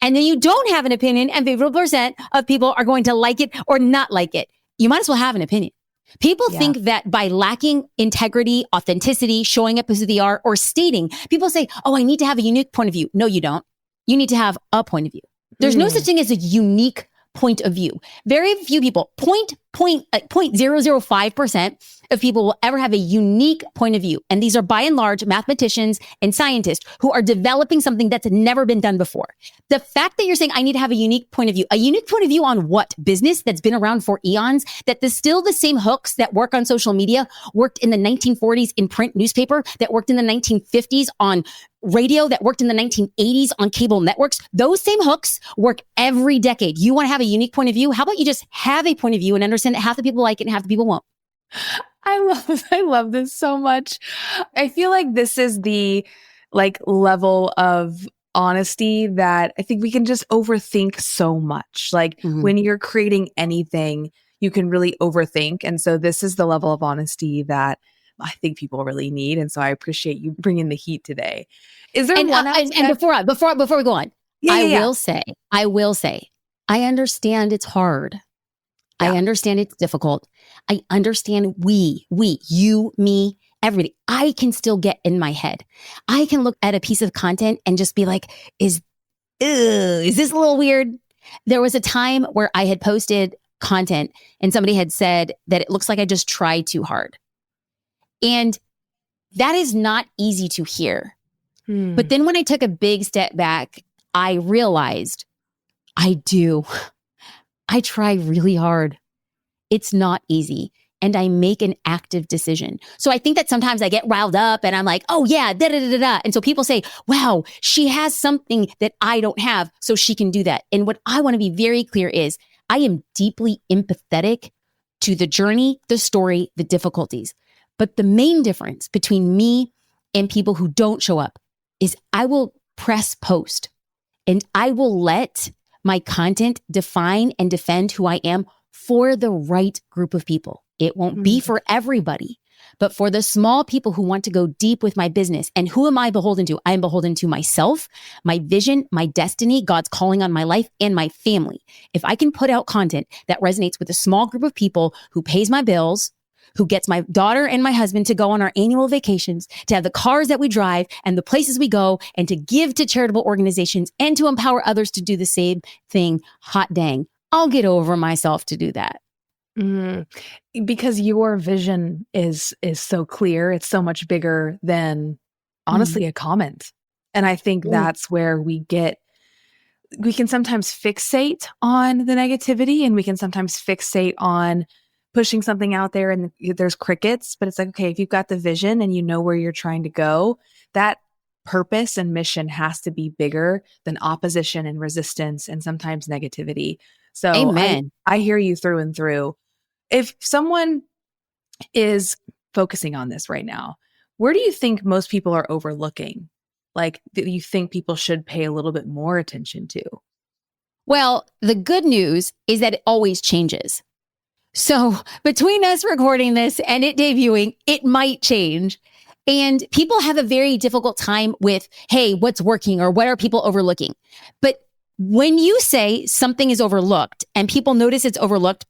S1: and then you don't have an opinion and 50% of people are going to like it or not like it, you might as well have an opinion. People think that by lacking integrity, authenticity, showing up as who they are, or stating, people say, oh, I need to have a unique point of view. No, you don't. You need to have a point of view. There's no such thing as a unique point of view. Very few people, 0.005% of people will ever have a unique point of view. And these are by and large mathematicians and scientists who are developing something that's never been done before. The fact that you're saying I need to have a unique point of view on what? Business that's been around for eons, that there's still the same hooks that work on social media, worked in the 1940s in print newspaper, that worked in the 1950s on radio, that worked in the 1980s on cable networks. Those same hooks work every decade. You want to have a unique point of view? How about you just have a point of view and understand that half the people like it and half the people won't?
S3: I love this so much. I feel like this is the level of honesty that I think we can just overthink so much. When you're creating anything, you can really overthink. And so this is the level of honesty that I think people really need. And so I appreciate you bringing the heat today. Is there one aspect?
S1: And before we go on, I will say, I understand it's hard. I understand it's difficult. I understand you, me, everybody. I can still get in my head. I can look at a piece of content and just be like, is this a little weird? There was a time where I had posted content and somebody had said that it looks like I just tried too hard. And that is not easy to hear. But then when I took a big step back, I realized I try really hard. It's not easy. And I make an active decision. So I think that sometimes I get riled up and I'm like, oh yeah, da da da da. And so people say, wow, she has something that I don't have, so she can do that. And what I want to be very clear is I am deeply empathetic to the journey, the story, the difficulties. But the main difference between me and people who don't show up is I will press post and I will let my content define and defend who I am for the right group of people. It won't be for everybody, but for the small people who want to go deep with my business. And who am I beholden to? I am beholden to myself, my vision, my destiny, God's calling on my life, and my family. If I can put out content that resonates with a small group of people who pays my bills, who gets my daughter and my husband to go on our annual vacations, to have the cars that we drive and the places we go, and to give to charitable organizations and to empower others to do the same thing, hot dang, I'll get over myself to do that.
S3: Because your vision is so clear. It's so much bigger than honestly a comment. And I think that's where we can sometimes fixate on the negativity, and we can sometimes fixate on pushing something out there and there's crickets, but it's like, okay, if you've got the vision and you know where you're trying to go, that purpose and mission has to be bigger than opposition and resistance and sometimes negativity. So
S1: Amen.
S3: I hear you through and through. If someone is focusing on this right now, where do you think most people are overlooking? That you think people should pay a little bit more attention to?
S1: Well, the good news is that it always changes. So between us recording this and it debuting, it might change. And people have a very difficult time with, hey, what's working or what are people overlooking? But when you say something is overlooked and people notice it's overlooked,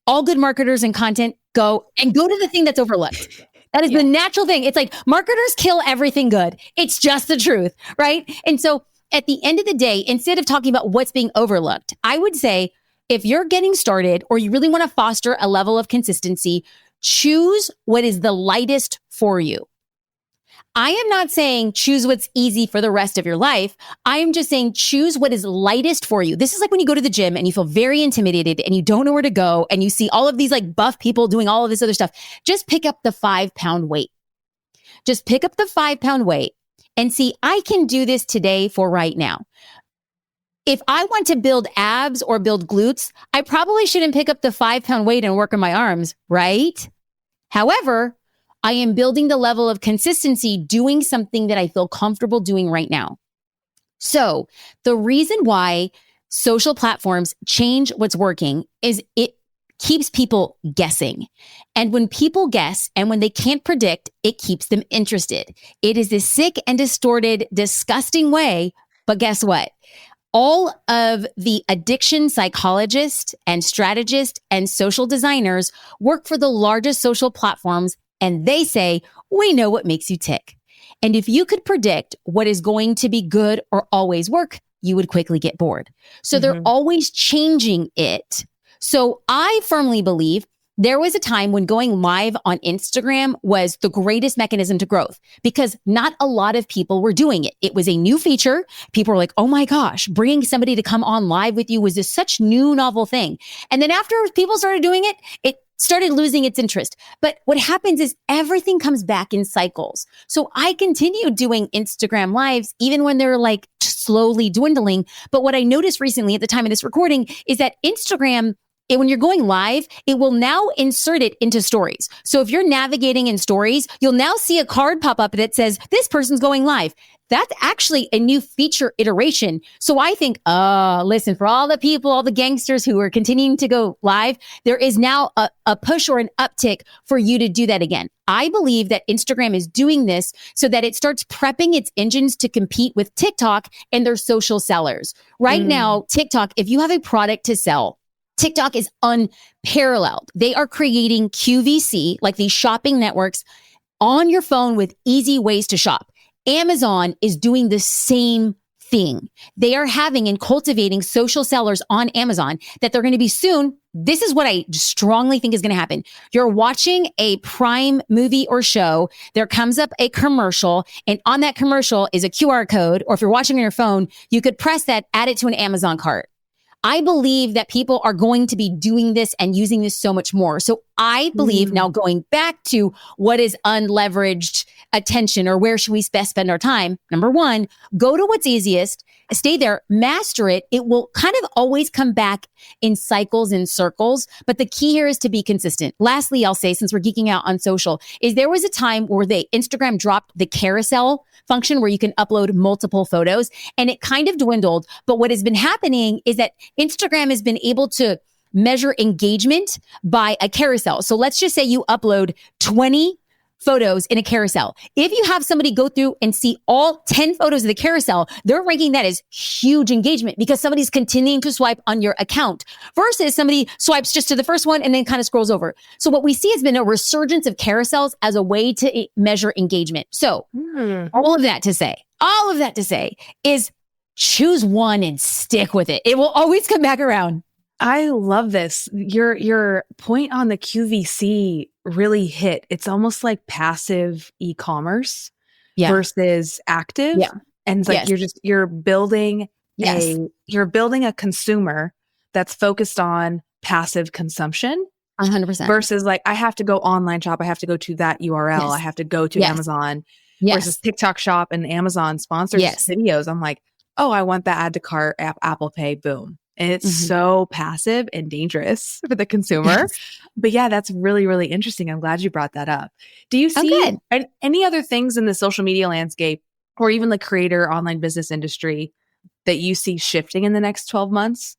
S1: all good marketers and content go to the thing that's overlooked. That is the natural thing. It's like marketers kill everything good. It's just the truth, right? And so at the end of the day, instead of talking about what's being overlooked, I would say, if you're getting started or you really want to foster a level of consistency, choose what is the lightest for you. I am not saying choose what's easy for the rest of your life. I am just saying choose what is lightest for you. This is like when you go to the gym and you feel very intimidated and you don't know where to go and you see all of these buff people doing all of this other stuff. Just pick up the 5-pound weight. Just pick up the 5-pound weight and see, I can do this today for right now. If I want to build abs or build glutes, I probably shouldn't pick up the 5-pound weight and work on my arms, right? However, I am building the level of consistency doing something that I feel comfortable doing right now. So the reason why social platforms change what's working is it keeps people guessing. And when people guess and when they can't predict, it keeps them interested. It is this sick and distorted, disgusting way. But guess what? All of the addiction psychologists and strategists and social designers work for the largest social platforms, and they say, we know what makes you tick. And if you could predict what is going to be good or always work, you would quickly get bored. So they're always changing it. So I firmly believe there was a time when going live on Instagram was the greatest mechanism to growth because not a lot of people were doing it. It was a new feature. People were like, oh my gosh, bringing somebody to come on live with you was this such new novel thing. And then after people started doing it, it started losing its interest. But what happens is everything comes back in cycles. So I continued doing Instagram lives even when they're like slowly dwindling. But what I noticed recently at the time of this recording is that Instagram, when you're going live, it will now insert it into stories. So if you're navigating in stories, you'll now see a card pop up that says, this person's going live. That's actually a new feature iteration. So I think, listen, for all the people, all the gangsters who are continuing to go live, there is now a push or an uptick for you to do that again. I believe that Instagram is doing this so that it starts prepping its engines to compete with TikTok and their social sellers. Right now, TikTok, if you have a product to sell, TikTok is unparalleled. They are creating QVC, like these shopping networks, on your phone with easy ways to shop. Amazon is doing the same thing. They are having and cultivating social sellers on Amazon that they're going to be soon. This is what I strongly think is going to happen. You're watching a Prime movie or show. There comes up a commercial, and on that commercial is a QR code, or if you're watching on your phone, you could press that, add it to an Amazon cart. I believe that people are going to be doing this and using this so much more. So I believe now going back to what is unleveraged attention or where should we best spend our time? Number one, go to what's easiest, stay there, master it. It will kind of always come back in cycles and circles. But the key here is to be consistent. Lastly, I'll say, since we're geeking out on social, is there was a time where Instagram dropped the carousel function where you can upload multiple photos and it kind of dwindled. But what has been happening is that Instagram has been able to measure engagement by a carousel. So let's just say you upload 20 photos in a carousel. If you have somebody go through and see all 10 photos of the carousel, they're ranking that as huge engagement because somebody's continuing to swipe on your account versus somebody swipes just to the first one and then kind of scrolls over. So what we see has been a resurgence of carousels as a way to measure engagement. So all of that to say is choose one and stick with it. It will always come back around.
S3: I love this. Your point on the QVC really hit. It's almost like passive e-commerce versus active. Yeah. And it's like you're building a consumer that's focused on passive consumption.
S1: 100%.
S3: Versus like, I have to go online shop. I have to go to that URL. I have to go to Amazon. Versus TikTok shop and Amazon sponsors videos. I'm like, oh, I want the add to cart app, Apple Pay, boom. And it's so passive and dangerous for the consumer. Yes. But yeah, that's really, really interesting. I'm glad you brought that up. Do you see any other things in the social media landscape or even the creator online business industry that you see shifting in the next 12 months?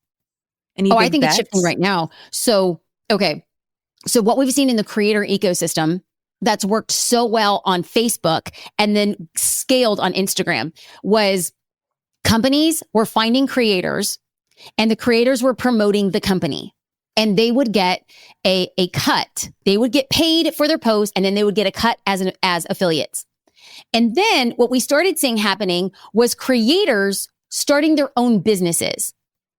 S1: I think it's shifting right now. So what we've seen in the creator ecosystem that's worked so well on Facebook and then scaled on Instagram was companies were finding creators and the creators were promoting the company and they would get a cut. They would get paid for their post and then they would get a cut as affiliates. And then what we started seeing happening was creators starting their own businesses.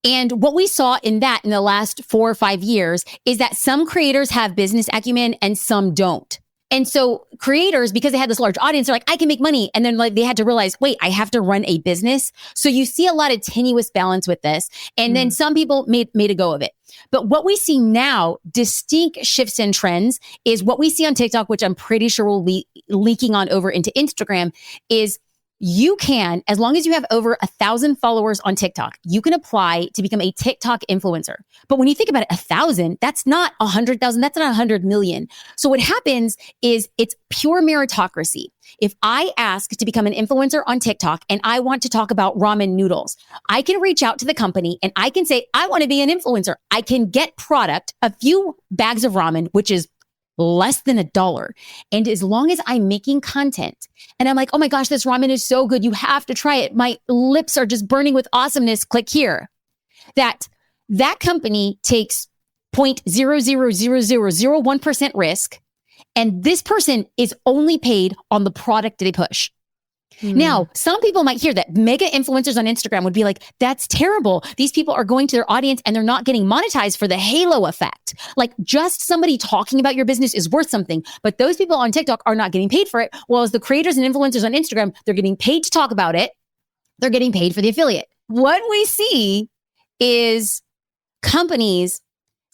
S1: And what we saw in the last 4 or 5 years is that some creators have business acumen and some don't. And so creators, because they had this large audience, they're like, I can make money. And then like they had to realize, wait, I have to run a business. So you see a lot of tenuous balance with this. And then some people made a go of it. But what we see now, distinct shifts and trends, is what we see on TikTok, which I'm pretty sure will be leaking on over into Instagram, is you can, as long as you have over 1,000 followers on TikTok, you can apply to become a TikTok influencer. But when you think about it, 1,000, that's not 100,000, that's not 100 million. So what happens is it's pure meritocracy. If I ask to become an influencer on TikTok and I want to talk about ramen noodles, I can reach out to the company and I can say, I want to be an influencer. I can get product, a few bags of ramen, which is less than $1. And as long as I'm making content and I'm like, oh my gosh, this ramen is so good. You have to try it. My lips are just burning with awesomeness. Click here. That company takes 0.00001% risk. And this person is only paid on the product that they push. Now, some people might hear that mega influencers on Instagram would be like, that's terrible. These people are going to their audience and they're not getting monetized for the halo effect. Like just somebody talking about your business is worth something, but those people on TikTok are not getting paid for it. While as the creators and influencers on Instagram, they're getting paid to talk about it. They're getting paid for the affiliate. What we see is companies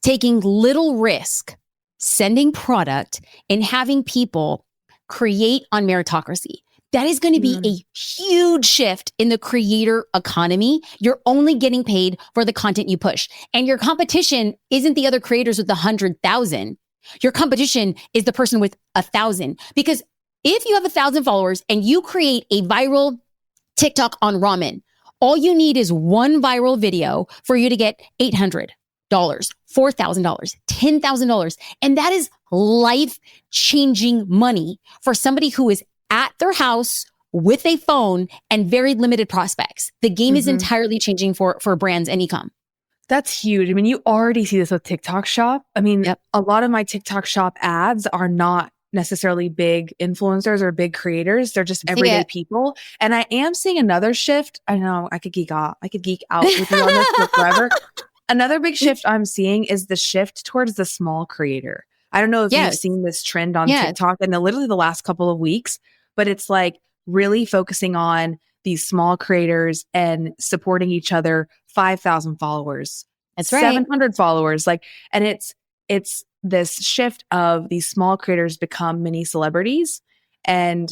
S1: taking little risk, sending product and having people create on meritocracy. That is going to be a huge shift in the creator economy. You're only getting paid for the content you push. And your competition isn't the other creators with 100,000. Your competition is the person with 1,000. Because if you have 1,000 followers and you create a viral TikTok on ramen, all you need is one viral video for you to get $800, $4,000, $10,000. And that is life-changing money for somebody who is at their house with a phone and very limited prospects. The game is entirely changing for brands and e-com.
S3: That's huge. I mean, you already see this with TikTok Shop. I mean, a lot of my TikTok Shop ads are not necessarily big influencers or big creators. They're just everyday people. And I am seeing another shift. I know I could geek out. I could geek out with you on this for forever. Another big shift I'm seeing is the shift towards the small creator. I don't know if you've seen this trend on TikTok in literally the last couple of weeks, but it's like really focusing on these small creators and supporting each other. 5,000 followers.
S1: That's right.
S3: 700 followers. Like, and it's this shift of these small creators become mini celebrities and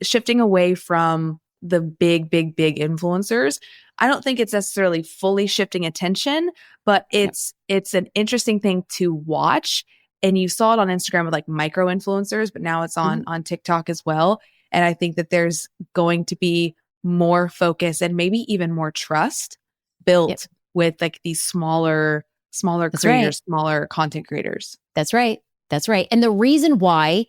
S3: shifting away from the big influencers. I don't think it's necessarily fully shifting attention, but it's an interesting thing to watch. And you saw it on Instagram with like micro influencers, but now it's on TikTok as well. And I think that there's going to be more focus and maybe even more trust built with like these smaller creators, smaller content creators.
S1: That's right. And the reason why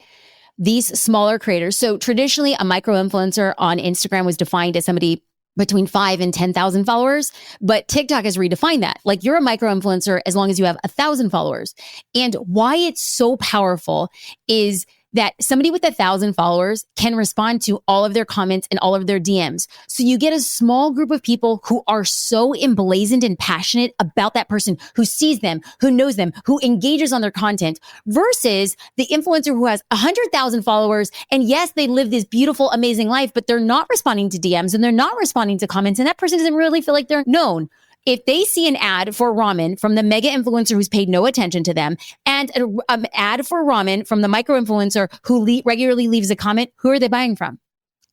S1: these smaller creators, so traditionally a micro influencer on Instagram was defined as somebody between 5 and 10,000 followers, but TikTok has redefined that. Like you're a micro influencer as long as you have 1,000 followers. And why it's so powerful is that somebody with 1,000 followers can respond to all of their comments and all of their DMs. So you get a small group of people who are so emblazoned and passionate about that person, who sees them, who knows them, who engages on their content, versus the influencer who has 100,000 followers. And yes, they live this beautiful, amazing life, but they're not responding to DMs and they're not responding to comments. And that person doesn't really feel like they're known. If they see an ad for ramen from the mega influencer who's paid no attention to them and an ad for ramen from the micro influencer who regularly leaves a comment, who are they buying from?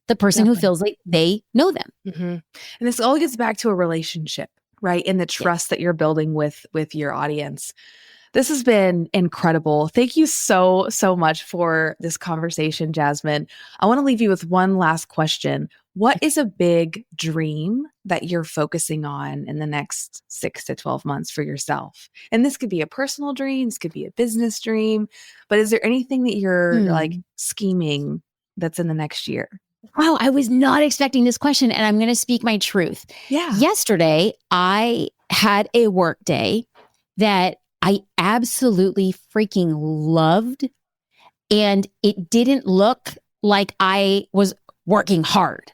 S1: The person who feels like they know them.
S3: And this all gets back to a relationship, right? And the trust that you're building with your audience. This has been incredible. Thank you so much for this conversation, Jasmine. I want to leave you with one last question. What is a big dream that you're focusing on in the next 6 to 12 months for yourself? And this could be a personal dream, this could be a business dream, but is there anything that you're like scheming that's in the next year?
S1: Wow, I was not expecting this question, and I'm going to speak my truth. Yesterday, I had a work day that I absolutely freaking loved, and it didn't look like I was working hard.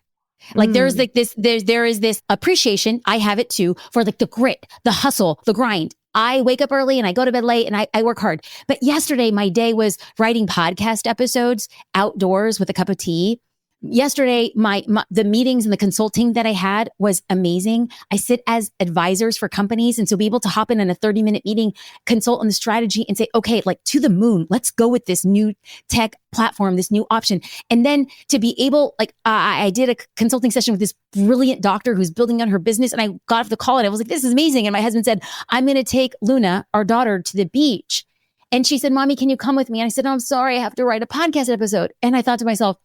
S1: Like there's like this, there is this appreciation. I have it too for like the grit, the hustle, the grind. I wake up early and I go to bed late and I work hard. But yesterday my day was writing podcast episodes outdoors with a cup of tea yesterday, the meetings and the consulting that I had was amazing. I sit as advisors for companies. And so be able to hop in a 30-minute meeting, consult on the strategy and say, okay, like to the moon, let's go with this new tech platform, this new option. And then to be able, like, I did a consulting session with this brilliant doctor who's building on her business. And I got off the call and I was like, this is amazing. And my husband said, I'm going to take Luna, our daughter, to the beach. And she said, Mommy, can you come with me? And I said, I'm sorry, I have to write a podcast episode. And I thought to myself,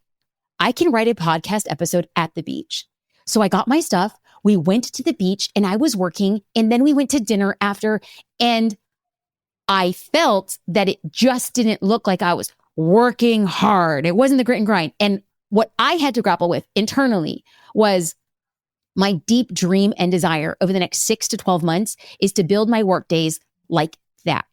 S1: I can write a podcast episode at the beach. So I got my stuff. We went to the beach and I was working. And then we went to dinner after. And I felt that it just didn't look like I was working hard. It wasn't the grit and grind. And what I had to grapple with internally was my deep dream and desire over the next 6 to 12 months is to build my work days like that.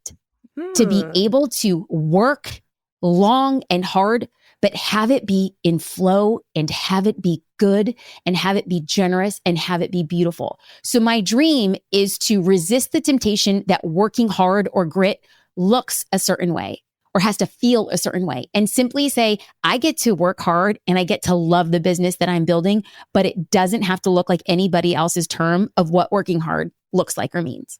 S1: To be able to work long and hard, but have it be in flow and have it be good and have it be generous and have it be beautiful. So my dream is to resist the temptation that working hard or grit looks a certain way or has to feel a certain way and simply say, I get to work hard and I get to love the business that I'm building, but it doesn't have to look like anybody else's term of what working hard looks like or means.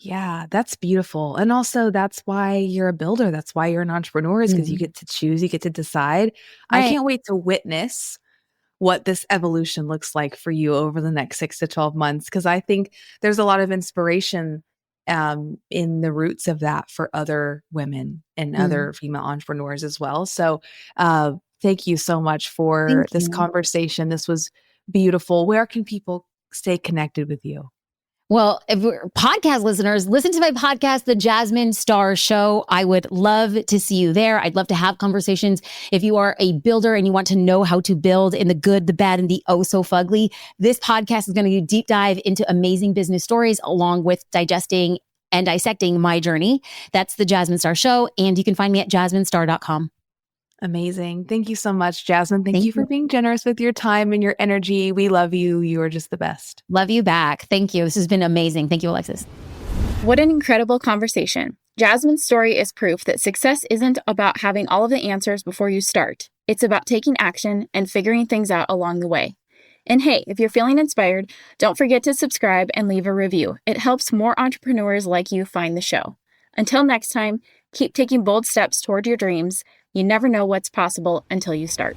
S3: Yeah, that's beautiful. And also that's why you're a builder. That's why you're an entrepreneur is because you get to choose, you get to decide. Right. I can't wait to witness what this evolution looks like for you over the next 6 to 12 months. Because I think there's a lot of inspiration in the roots of that for other women and other female entrepreneurs as well. So thank you so much for this conversation. This was beautiful. Where can people stay connected with you?
S1: Well, if we're podcast listeners, listen to my podcast, The Jasmine Star Show. I would love to see you there. I'd love to have conversations. If you are a builder and you want to know how to build in the good, the bad, and the oh so fugly, this podcast is going to deep dive into amazing business stories along with digesting and dissecting my journey. That's The Jasmine Star Show. And you can find me at jasminestar.com.
S3: Amazing. Thank you so much, Jasmine. Thank you for being generous with your time and your energy. We love you. You are just the best.
S1: Love you back. Thank you. This has been amazing. Thank you, Alexis.
S2: What an incredible conversation. Jasmine's story is proof that success isn't about having all of the answers before you start. It's about taking action and figuring things out along the way. And hey, if you're feeling inspired, don't forget to subscribe and leave a review. It helps more entrepreneurs like you find the show. Until next time, keep taking bold steps toward your dreams. You never know what's possible until you start.